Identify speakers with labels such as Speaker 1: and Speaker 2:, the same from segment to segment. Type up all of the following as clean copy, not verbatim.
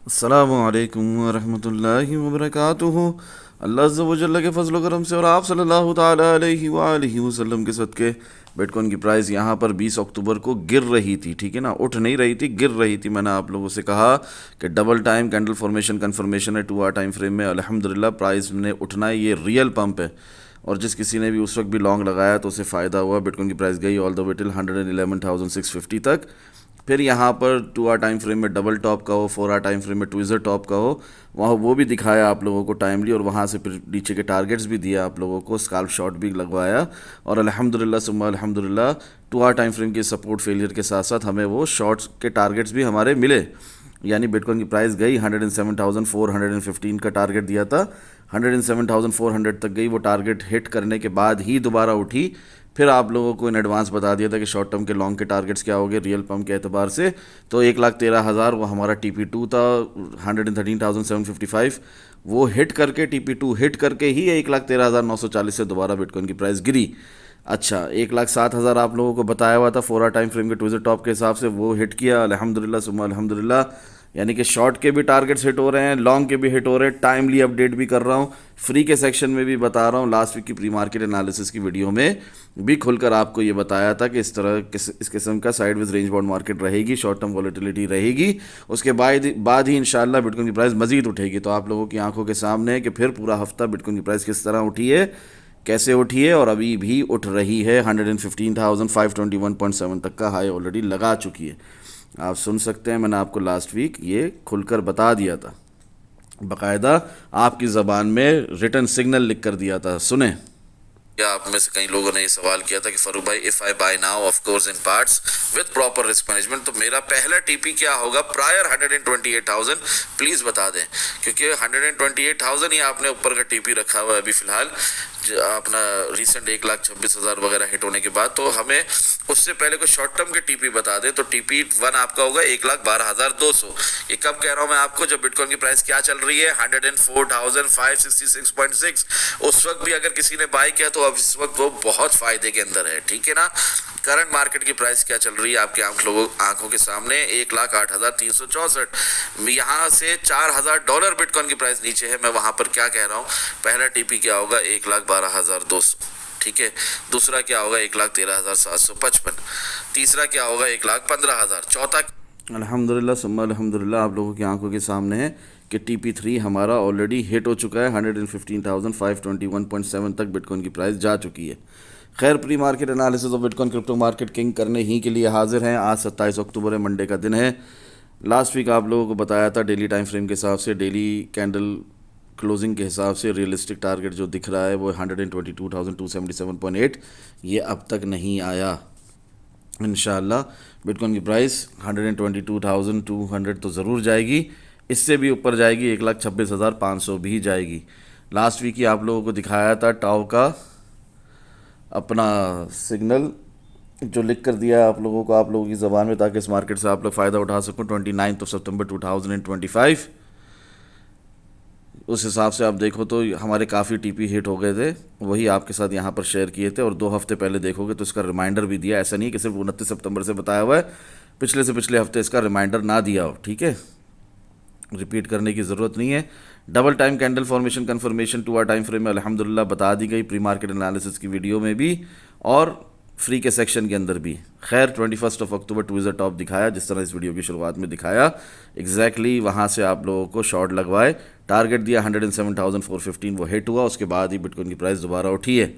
Speaker 1: अस्सलामु अलैकुम वरहमतुल्लाहि वबरकातुहू। अल्लाह अज़्ज़ा व जल्ल के फजल करम से और आप सल्लल्लाहु ताला अलैहि वालिहि वसल्लम के सदके बिटकॉइन की प्राइस यहाँ पर 20 अक्टूबर को गिर रही थी, ठीक है ना, उठ नहीं रही थी, गिर रही थी। मैंने आप लोगों से कहा कि double time candle formation confirmation है 2 आवर टाइम फ्रेम में। अल्हम्दुलिल्लाह प्राइस ने उठना है, ये रियल पंप है। और जिस किसी ने भी उस वक्त भी लॉन्ग लगाया तो उसे फ़ायदा हुआ। बिटकॉइन की प्राइस गई ऑल द वे टिल 111,650 तक। फिर यहाँ पर 2 आवर टाइम फ्रेम में डबल टॉप का हो, 4 आवर टाइम फ्रेम में ट्विज़र टॉप का हो, वहाँ वो भी दिखाया आप लोगों को टाइमली। और वहाँ से फिर नीचे के टारगेट्स भी दिया आप लोगों को, स्काल्प शॉट भी लगवाया। और अल्हम्दुलिल्लाह सुम्मा अल्हम्दुलिल्लाह 2 आवर टाइम फ्रेम के सपोर्ट फेलियर के साथ साथ हमें वो शॉर्ट्स के टारगेट्स भी हमारे मिले। यानी बिटकॉइन की प्राइस गई 107,415 का टारगेट दिया था, 107,400 तक गई। वो टारगेट हिट करने के बाद ही दोबारा उठी। फिर आप लोगों को इन एडवांस बता दिया था कि शॉर्ट टर्म के लॉन्ग के टारगेट्स क्या हो गए रियल पम्प के एतबार से। तो 1,13,000 वो हमारा TP2 था, 113,755 वो हिट करके, TP2 हिट करके ही 1,13,940 से दोबारा बिटकॉइन की प्राइस गिरी। अच्छा, 1,07,000 आप लोगों को बताया हुआ था 4 आवर टाइम फ्रेम के ट्विज़र टॉप के हिसाब से, वो हिट किया अल्हम्दुलिल्लाह सुम्मा अल्हम्दुलिल्लाह। यानी कि शॉर्ट के भी टारगेट्स हिट हो रहे हैं, लॉन्ग के भी हिट हो रहे हैं। टाइमली अपडेट भी कर रहा हूँ, फ्री के सेक्शन में भी बता रहा हूँ। लास्ट वीक की प्री मार्केट एनालिसिस की वीडियो में भी खुलकर आपको ये बताया था कि इस तरह इस किस्म का साइडवेज रेंज बाउंड मार्केट रहेगी, शॉर्ट टर्म वॉलेटिलिटी रहेगी। उसके बाद ही इंशाल्लाह बिटकॉइन की प्राइस मजीद उठेगी। तो आप लोगों की आंखों के सामने है कि फिर पूरा हफ्ता बिटकॉइन की प्राइस किस तरह उठी है, कैसे उठी है, और अभी भी उठ रही है। 115,521.7 तक का हाई ऑलरेडी लगा चुकी है। आप सुन सकते हैं, मैंने आपको लास्ट वीक ये खुलकर बता दिया था, बाकायदा आपकी ज़बान में रिटर्न सिग्नल लिख कर दिया था। सुने, या आप में से कई लोगों ने ये सवाल किया था कि फरूक भाई if I buy now of course in parts with proper risk management तो मेरा पहला टीपी क्या होगा प्रायर 128,000, प्लीज़ बता दें। क्योंकि 128,000 ही आपने ऊपर का टीपी रखा हुआ है अभी फ़िलहाल, अपना रिसेंट 1,26,000 वगैरह हिट होने के बाद। तो हमें उससे पहले कोई शॉर्ट टर्म के टीपी बता दें। तो TP1 आपका होगा 1,12,200। ये कब कह रहा हूँ मैं आपको, जब बिटकॉइन की प्राइस क्या चल रही है 104,566.6। उस वक्त भी अगर किसी ने बाय किया तो अब इस वक्त वो बहुत फायदे के अंदर है, ठीक है ना। करंट मार्केट की प्राइस क्या चल रही है आपके आंखों के सामने, 1,08,364। यहाँ से $4,000 बिटकॉइन की प्राइस नीचे है। मैं वहां पर क्या कह रहा हूँ, पहला टीपी क्या होगा 1,12,200, ठीक है। दूसरा क्या होगा 1,13,755। तीसरा क्या होगा 1,15,000। चौथा अल्हम्दुलिल्लाह सुम्मा अल्हम्दुलिल्लाह आप लोगों की आंखों के सामने है कि TP3 हमारा ऑलरेडी हिट हो चुका है। 115,521.7 तक बिटकॉइन की प्राइस जा चुकी है। खैर, pre market analysis of bitcoin crypto market king करने ही के लिए हाजिर हैं। आज 27 अक्टूबर है, मंडे का दिन है। लास्ट वीक आप लोगों को बताया था डेली टाइम फ्रेम के हिसाब से, डेली कैंडल क्लोजिंग के हिसाब से रियलिस्टिक टारगेट जो दिख रहा है वो 122,277.8, ये अब तक नहीं आया। इंशाल्लाह बिटकॉइन की प्राइस 122,200 तो ज़रूर जाएगी, इससे भी ऊपर जाएगी, 1,26,500 भी जाएगी। लास्ट वीक ही आप लोगों को दिखाया था टाओ का अपना सिग्नल जो लिख कर दिया आप लोगों को, आप लोगों की ज़बान में, ताकि इस मार्केट से आप लोग फ़ायदा उठा सको। 29 सितंबर 2025 उस हिसाब से आप देखो तो हमारे काफ़ी TP हिट हो गए थे, वही आपके साथ यहाँ पर शेयर किए थे। और 2 हफ्ते पहले देखोगे तो इसका रिमाइंडर भी दिया, ऐसा नहीं कि सिर्फ 29 सितंबर से बताया हुआ है, पिछले से पिछले हफ्ते इसका रिमाइंडर ना दिया हो, ठीक है। रिपीट करने की ज़रूरत नहीं है। Double time candle formation confirmation 2 hour time frame में अल्हम्दुलिल्लाह बता दी गई, प्री मार्केट एनालिसिस की वीडियो में भी और फ्री के सेक्शन के अंदर भी। खैर, 21 अक्टूबर ट्विज़र टॉप दिखाया, जिस तरह इस वीडियो की शुरुआत में दिखाया एग्जैक्टली वहाँ से आप लोगों को शॉर्ट लगवाए। टारगेट दिया 107,415, वो हिट हुआ। उसके बाद ही बिटकॉइन की प्राइस दोबारा उठी है।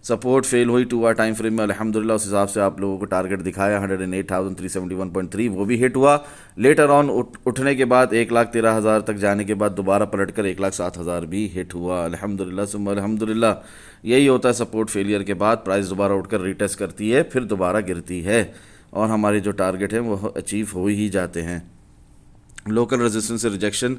Speaker 1: सपोर्ट फेल हुई 2 आवर टाइम फ्रेम में अल्हम्दुलिल्लाह, उस हिसाब से आप लोगों को टारगेट दिखाया 108,371.3, वो भी हिट हुआ। लेटर ऑन उठने के बाद 1,13,000 तक जाने के बाद दोबारा पलटकर 1,07,000 भी हिट हुआ। अल्हम्दुलिल्लाह सुम्मा अल्हम्दुलिल्लाह। यही होता है सपोर्ट फेलियर के बाद, प्राइस दोबारा उठकर रीटेस्ट करती है, फिर दोबारा गिरती है और हमारे जो टारगेट हैं वो अचीव हो ही जाते हैं। लोकल रेजिस्टेंस से रिजेक्शन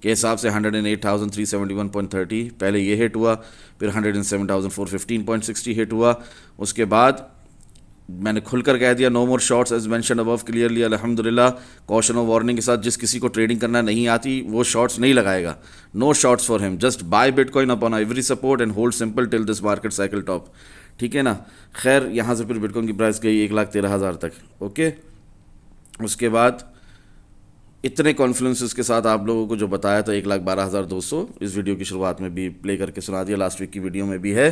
Speaker 1: के हिसाब से 108,371.30 पहले ये हिट हुआ, फिर 107,415.60 हिट हुआ। उसके बाद मैंने खुलकर कह दिया no more shorts as mention above clearly अल्हम्दुलिल्लाह। कॉशन ऑफ वार्निंग के साथ, जिस किसी को ट्रेडिंग करना नहीं आती वो शॉर्ट्स नहीं लगाएगा। No shorts for him, just buy bitcoin upon every support and hold simple till this market cycle top, ठीक है ना। खैर, यहाँ से फिर बिटकॉइन की प्राइस गई 1,13,000 तक, ओके। उसके बाद इतने कॉन्फ्लुएंसेस के साथ आप लोगों को जो बताया था 1,12,200 इस वीडियो की शुरुआत में भी प्ले करके सुना दिया, लास्ट वीक की वीडियो में भी है।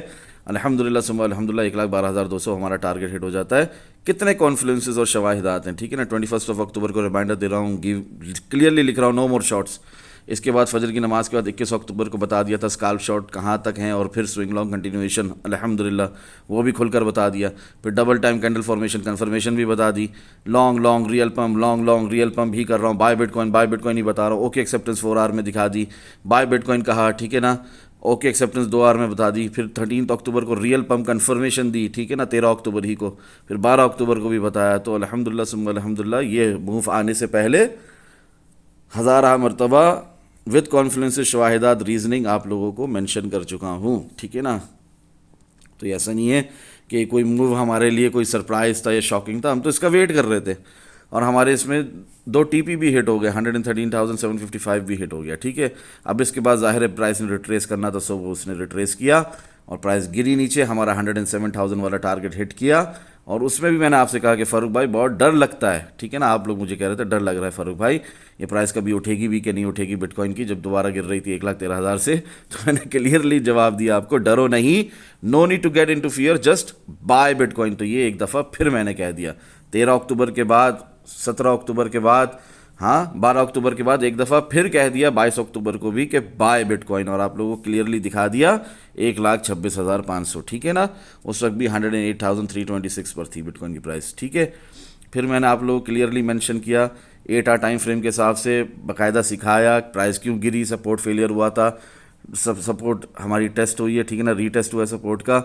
Speaker 1: अल्हम्दुलिल्लाह सुम्मा अल्हम्दुलिल्लाह 1,12,200 हमारा टारगेट हिट हो जाता है। कितने कॉन्फ्लुएंसेस और शवाहिदात हैं, ठीक है ना। 21 अक्टूबर को रिमाइंडर दे रहा हूँ, गिव क्लियरली लिख रहा हूँ, नो मोर शॉट्स। इसके बाद फजर की नमाज के बाद 21 अक्टूबर को बता दिया था स्काल्प शॉट कहाँ तक हैं, और फिर स्विंग लॉन्ग कंटिन्यूएशन अल्हम्दुलिल्लाह वो भी खुलकर बता दिया। फिर double time candle formation confirmation भी बता दी। Long long real pump, long long real pump भी कर रहा हूँ। बाय बिटकॉइन ही बता रहा हूँ। ओके एक्सेप्टेंस 4 आवर में दिखा दी, बाय बिटकॉइन कहा, ठीक है ना। ओके एक्सेप्टेंस 2 आवर में बता दी। फिर 13 अक्टूबर को रियल पम्प कन्फर्मेशन दी, ठीक है ना, 13 अक्टूबर ही को। फिर 12 अक्टूबर को भी बताया। तो अल्हम्दुलिल्लाह सुम्मा अल्हम्दुलिल्लाह ये मूव आने से पहले हज़ारा मरतबा विद कॉन्फ्लुएंसेस शवाहिदात रीजनिंग आप लोगों को मेंशन कर चुका हूँ, ठीक है ना। तो ऐसा नहीं है कि कोई मूव हमारे लिए कोई सरप्राइज़ था या शॉकिंग था, हम तो इसका वेट कर रहे थे। और हमारे इसमें 2 टीपी भी हिट हो गए, 113,755 भी हिट हो गया, ठीक है। अब इसके बाद ज़ाहिर है प्राइस ने रिट्रेस करना था, सो वो उसने रिट्रेस किया और प्राइस गिरी नीचे, हमारा 107,000 वाला टारगेट हिट किया। और उसमें भी मैंने आपसे कहा कि फ़ारूक भाई बहुत डर लगता है, ठीक है ना। आप लोग मुझे कह रहे थे डर लग रहा है फ़ारूक भाई, ये प्राइस कभी उठेगी भी कि नहीं उठेगी बिटकॉइन की, जब दोबारा गिर रही थी 1,13,000 से। तो मैंने क्लियरली जवाब दिया आपको, डरो नहीं, no need to get into fear, just buy bitcoin. तो ये एक दफ़ा फिर मैंने कह दिया। 13 अक्टूबर के बाद, 17 अक्टूबर के बाद, हाँ 12 अक्टूबर के बाद एक दफ़ा फिर कह दिया 22 अक्टूबर को भी कि बाय बिटकॉइन, और आप लोगों को क्लियरली दिखा दिया 1,26,500, ठीक है ना। उस वक्त भी 108,326 पर थी बिटकॉइन की प्राइस, ठीक है। फिर मैंने आप लोगों को क्लियरली मेंशन किया 8 आवर टाइम फ्रेम के हिसाब से, बाकायदा सिखाया प्राइस क्यों गिरी, सपोर्ट फेलियर हुआ था, सब सपोर्ट हमारी टेस्ट हुई है, ठीक है ना, रीटेस्ट हुआ है सपोर्ट का।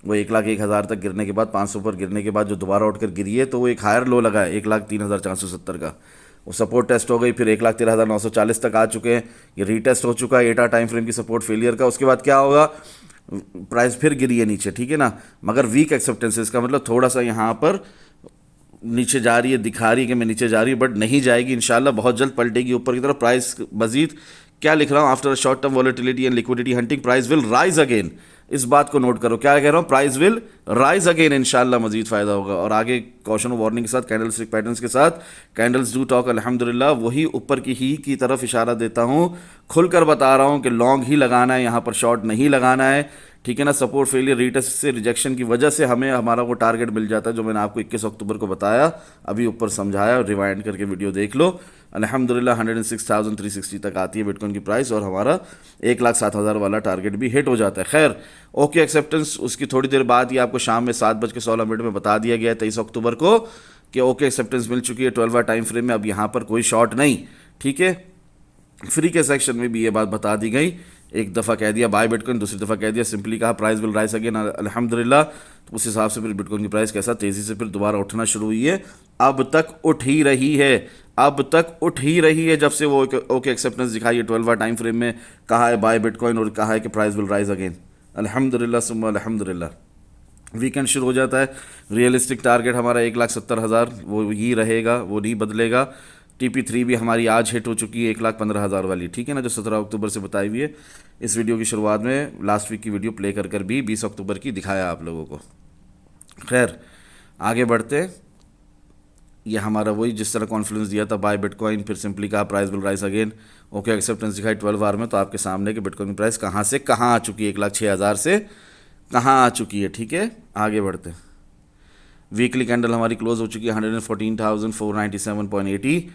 Speaker 1: वो 1,01,000 तक गिरने के बाद, 500 पर गिरने के बाद जो दोबारा उठकर गिरी है, तो वो एक हायर लो लगा है 1,03,470 का, वो सपोर्ट टेस्ट हो गई। फिर 1,13,940 तक आ चुके हैं, ये रीटेस्ट हो चुका है 8 आवर टाइम फ्रेम की सपोर्ट फेलियर का। उसके बाद क्या होगा, प्राइस फिर गिरी है नीचे, ठीक है ना, मगर वीक एक्सेप्टेंसेस का मतलब थोड़ा सा यहाँ पर नीचे जा रही है, दिखा रही है कि मैं नीचे जा रही हूँ, बट नहीं जाएगी इंशाल्लाह, बहुत जल्द पलटेगी ऊपर की तरफ। प्राइस मजीद क्या लिख रहा हूँ, after short term volatility and liquidity hunting price will rise again. इस बात को नोट करो, क्या कह रहा हूँ, प्राइस विल राइज अगेन, इंशाल्लाह मजीद फ़ायदा होगा। और आगे कॉशन वार्निंग के साथ, कैंडल स्टिक पैटर्न्स के साथ, कैंडल्स डू टॉक अल्हम्दुलिल्लाह, वही ऊपर की ही तरफ इशारा देता हूँ, खुलकर बता रहा हूँ कि लॉन्ग ही लगाना है, यहाँ पर शॉर्ट नहीं लगाना है, ठीक है ना। सपोर्ट फेलियर, रीटेस्ट से, रिजेक्शन की वजह से हमें हमारा वो टारगेट मिल जाता है जो मैंने आपको 21 अक्टूबर को बताया, अभी ऊपर समझाया, रिवाइंड करके वीडियो देख लो। अल्हम्दुलिल्लाह 106,360 तक आती है बिटकॉइन की प्राइस, और हमारा 1,07,000 वाला टारगेट भी हिट हो जाता है। खैर, ओके एक्सेप्टेंस उसकी थोड़ी देर बाद ही आपको शाम में 7:16 में बता दिया गया है 23 अक्टूबर को कि ओके एक्सेप्टेंस मिल चुकी है 12 आवर टाइम फ्रेम में, अब यहाँ पर कोई शॉर्ट नहीं, ठीक है। फ्री के सेक्शन में भी ये बात बता दी गई, एक दफ़ा कह दिया बाय बिटकॉइन, दूसरी दफ़ा कह दिया सिंपली कहा प्राइस विल राइज अगेन अल्हम्दुलिल्लाह। तो उस हिसाब से फिर बिटकॉइन की प्राइस कैसा तेज़ी से फिर दोबारा उठना शुरू हुई है, अब तक उठ ही रही है, अब तक उठ ही रही है, जब से वो ओके एक्सेप्टेंस दिखाई है 12 आवर टाइम फ्रेम में, कहा है बाय बिटकॉइन और कहा है कि प्राइस विल राइज अगेन अल्हम्दुलिल्लाह सुम्मा अल्हम्दुलिल्लाह। वीकेंड शुरू हो जाता है, रियलिस्टिक टारगेट हमारा 1,70,000 वो ही रहेगा, वो नहीं बदलेगा। TP3 भी हमारी आज हिट हो चुकी है 1,15,000 वाली, ठीक है ना, जो 17 अक्टूबर से बताई हुई है। इस वीडियो की शुरुआत में लास्ट वीक की वीडियो प्ले कर भी 20 अक्टूबर की दिखाया आप लोगों को। खैर आगे बढ़ते, ये हमारा वही जिस तरह कॉन्फिडेंस दिया था बाय बिटकॉइन, फिर सिंपली कहा price will rise again, okay acceptance दिखाई 12 आवर में, तो आपके सामने कि बिटकॉइन की प्राइस कहाँ से कहाँ आ चुकी है, 1,06,000 से कहाँ आ चुकी है, ठीक है। आगे बढ़ते, वीकली कैंडल हमारी क्लोज हो चुकी है 114,497.80,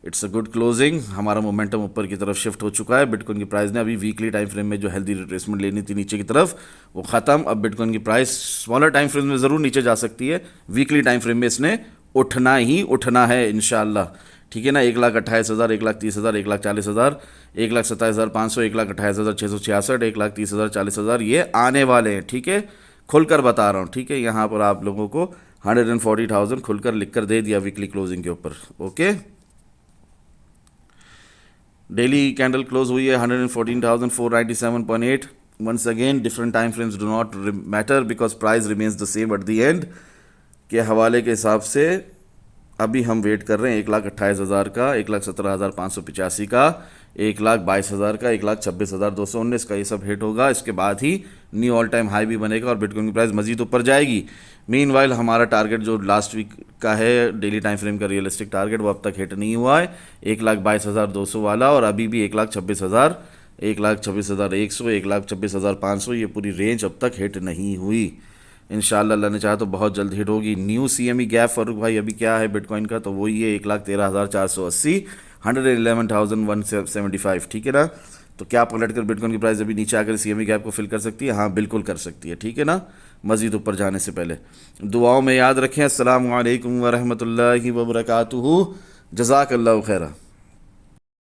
Speaker 1: इट्स अ गुड क्लोजिंग, हमारा मोमेंटम ऊपर की तरफ शिफ्ट हो चुका है। बिटकॉइन की प्राइस ने अभी वीकली टाइम फ्रेम में जो हेल्दी रिट्रेसमेंट लेनी थी नीचे की तरफ वो ख़त्म। अब बिटकॉइन की प्राइस स्मॉलर टाइम फ्रेम में ज़रूर नीचे जा सकती है, वीकली टाइम फ्रेम में इसने उठना ही उठना है इंशाल्लाह, ठीक है ना। 1,28,000, 1,30,000, 1,40,000, 1,27,500, 1,28,666, 1,30,000, 40,000 ये आने वाले हैं, ठीक है, खुलकर बता रहा हूँ, ठीक है। यहाँ पर आप लोगों को 140,000 खुलकर लिख कर दे दिया वीकली क्लोजिंग के ऊपर, ओके। डेली कैंडल क्लोज हुई है 114,497.8। Once again different time frames do not matter because price remains the same at the end के हवाले के हिसाब से अभी हम वेट कर रहे हैं 1,28,000 का, 1,17,585 का, 1,22,000 का, 1,26,219 का, ये सब हिट होगा। इसके बाद ही न्यू ऑल टाइम हाई भी बनेगा और बिटकॉइन की प्राइस मजीद ऊपर जाएगी। मीनवाइल हमारा टारगेट जो लास्ट वीक का है डेली टाइम फ्रेम का रियलिस्टिक टारगेट, वो अब तक हिट नहीं हुआ है, 1,22,200 वाला, और अभी भी 1,26,000, 1,26,100, 1,26,500, ये पूरी रेंज अब तक हिट नहीं हुई। इंशाल्लाह अल्लाह ने चाहा तो बहुत जल्द हिट होगी। न्यू CME गैप फारूक भाई अभी क्या है बिटकॉइन का, तो वही है 1,13,480, 111,175, ठीक है ना। तो क्या पलट कर बिटकॉइन की प्राइस अभी नीचे आकर CME गैप को फिल कर सकती है? हाँ बिल्कुल कर सकती है, ठीक है ना, मज़ीद ऊपर जाने से पहले। दुआओं में याद रखें। अस्सलामु अलैकुम वरहमतुल्लाहि वबरकातुहू। जज़ाकल्लाहु खैरा।